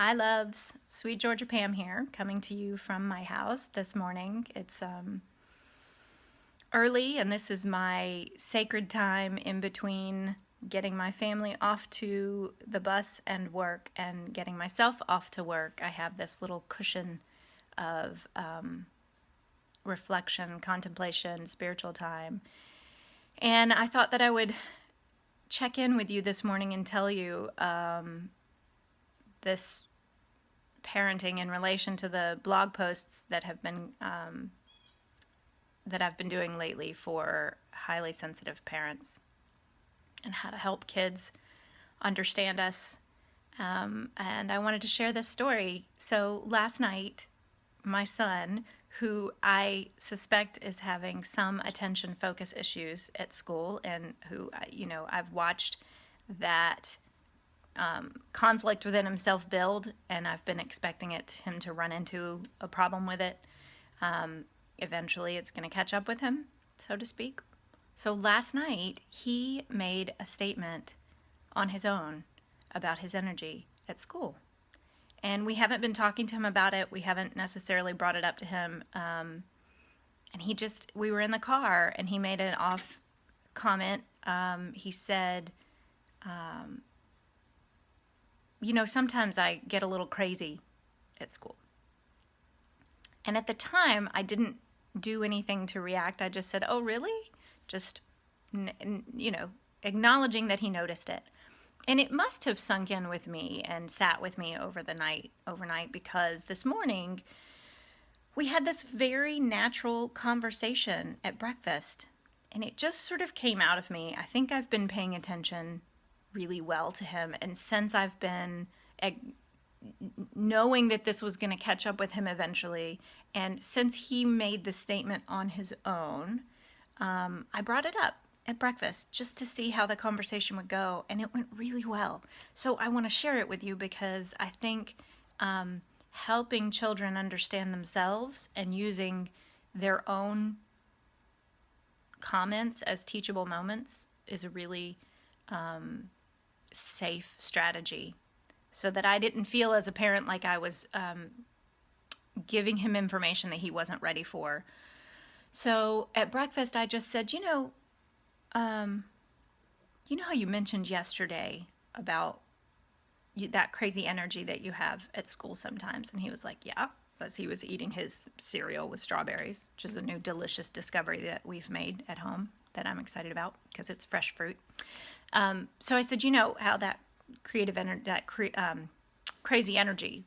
Hi, loves. Sweet Georgia Pam here, coming to you from my house this morning. It's early, and this is my sacred time in between getting my family off to the bus and work and getting myself off to work. I have this little cushion of reflection, contemplation, spiritual time. And I thought that I would check in with you this morning and tell you this parenting in relation to the blog posts that I've been doing lately for highly sensitive parents and how to help kids understand us. And I wanted to share this story. So last night, my son, who I suspect is having some attention focus issues at school, and who, I've watched that conflict within himself build, and I've been expecting him to run into a problem with it. Eventually, it's going to catch up with him, so to speak. So last night, he made a statement on his own about his energy at school. And we haven't been talking to him about it. We haven't necessarily brought it up to him. And we were in the car and he made an off comment. He said, sometimes I get a little crazy at school. And at the time, I didn't do anything to react. I just said, oh, really? Just, acknowledging that he noticed it. And it must have sunk in with me and sat with me overnight, because this morning we had this very natural conversation at breakfast, and it just sort of came out of me. I think I've been paying attention really well to him, and since I've been knowing that this was going to catch up with him eventually, and since he made the statement on his own, I brought it up at breakfast just to see how the conversation would go, and it went really well. So I want to share it with you because I think helping children understand themselves and using their own comments as teachable moments is a really safe strategy, so that I didn't feel as a parent like I was giving him information that he wasn't ready for. So at breakfast, I just said, how you mentioned yesterday about that crazy energy that you have at school sometimes? And he was like, yeah, as he was eating his cereal with strawberries, which is a new delicious discovery that we've made at home that I'm excited about because it's fresh fruit. So I said, how that creative energy, crazy energy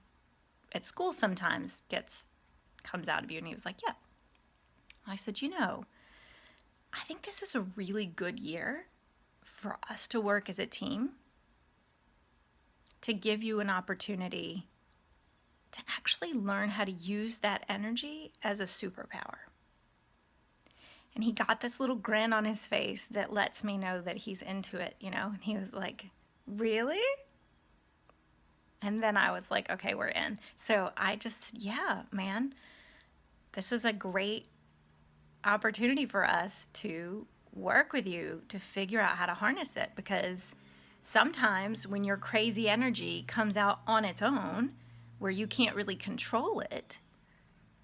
at school sometimes comes out of you. And he was like, yeah. I said, I think this is a really good year for us to work as a team, to give you an opportunity to actually learn how to use that energy as a superpower. And he got this little grin on his face that lets me know that he's into it, and he was like, really? And then I was like, okay, we're in. So I just said, yeah, man, this is a great opportunity for us to work with you to figure out how to harness it, because sometimes when your crazy energy comes out on its own, where you can't really control it,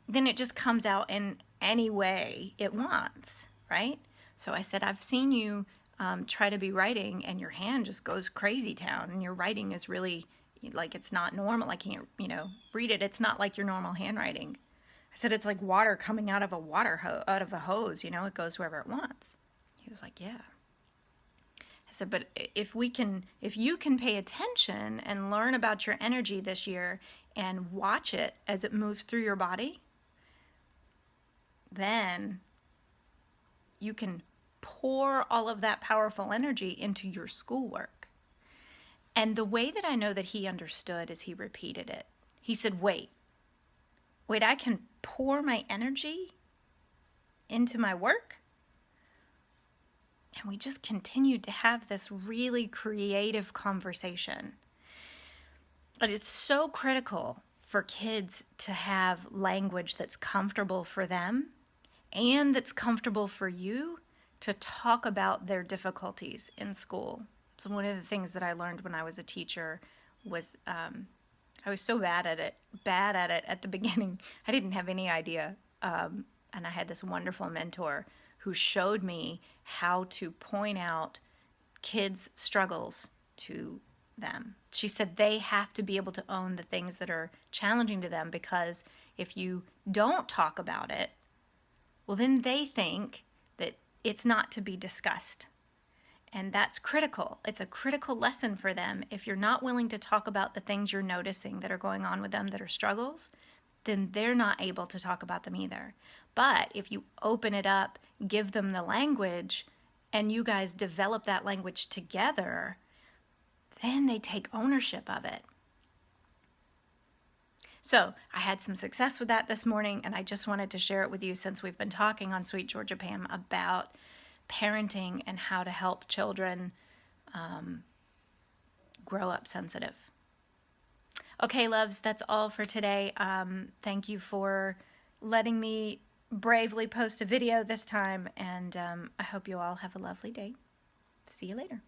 then it just comes out in any way it wants, right? So I said, I've seen you try to be writing and your hand just goes crazy town, and your writing is really like, it's not normal. I can't, read it. It's not like your normal handwriting. I said, it's like water coming out of out of a hose, it goes wherever it wants. He was like, yeah. I said, but if you can pay attention and learn about your energy this year and watch it as it moves through your body, then you can pour all of that powerful energy into your schoolwork. And the way that I know that he understood is he repeated it. He said, wait, I can pour my energy into my work? And we just continued to have this really creative conversation. But it's so critical for kids to have language that's comfortable for them and that's comfortable for you to talk about their difficulties in school. So one of the things that I learned when I was a teacher was I was so bad at it at the beginning. I didn't have any idea. And I had this wonderful mentor who showed me how to point out kids' struggles to them. She said they have to be able to own the things that are challenging to them, because if you don't talk about it, well, then they think that it's not to be discussed. And that's critical. It's a critical lesson for them. If you're not willing to talk about the things you're noticing that are going on with them that are struggles, then they're not able to talk about them either. But if you open it up, give them the language, and you guys develop that language together, then they take ownership of it. So I had some success with that this morning, and I just wanted to share it with you since we've been talking on Sweet Georgia Pam about parenting and how to help children grow up sensitive. Okay, loves, that's all for today. Thank you for letting me bravely post a video this time, and I hope you all have a lovely day. See you later.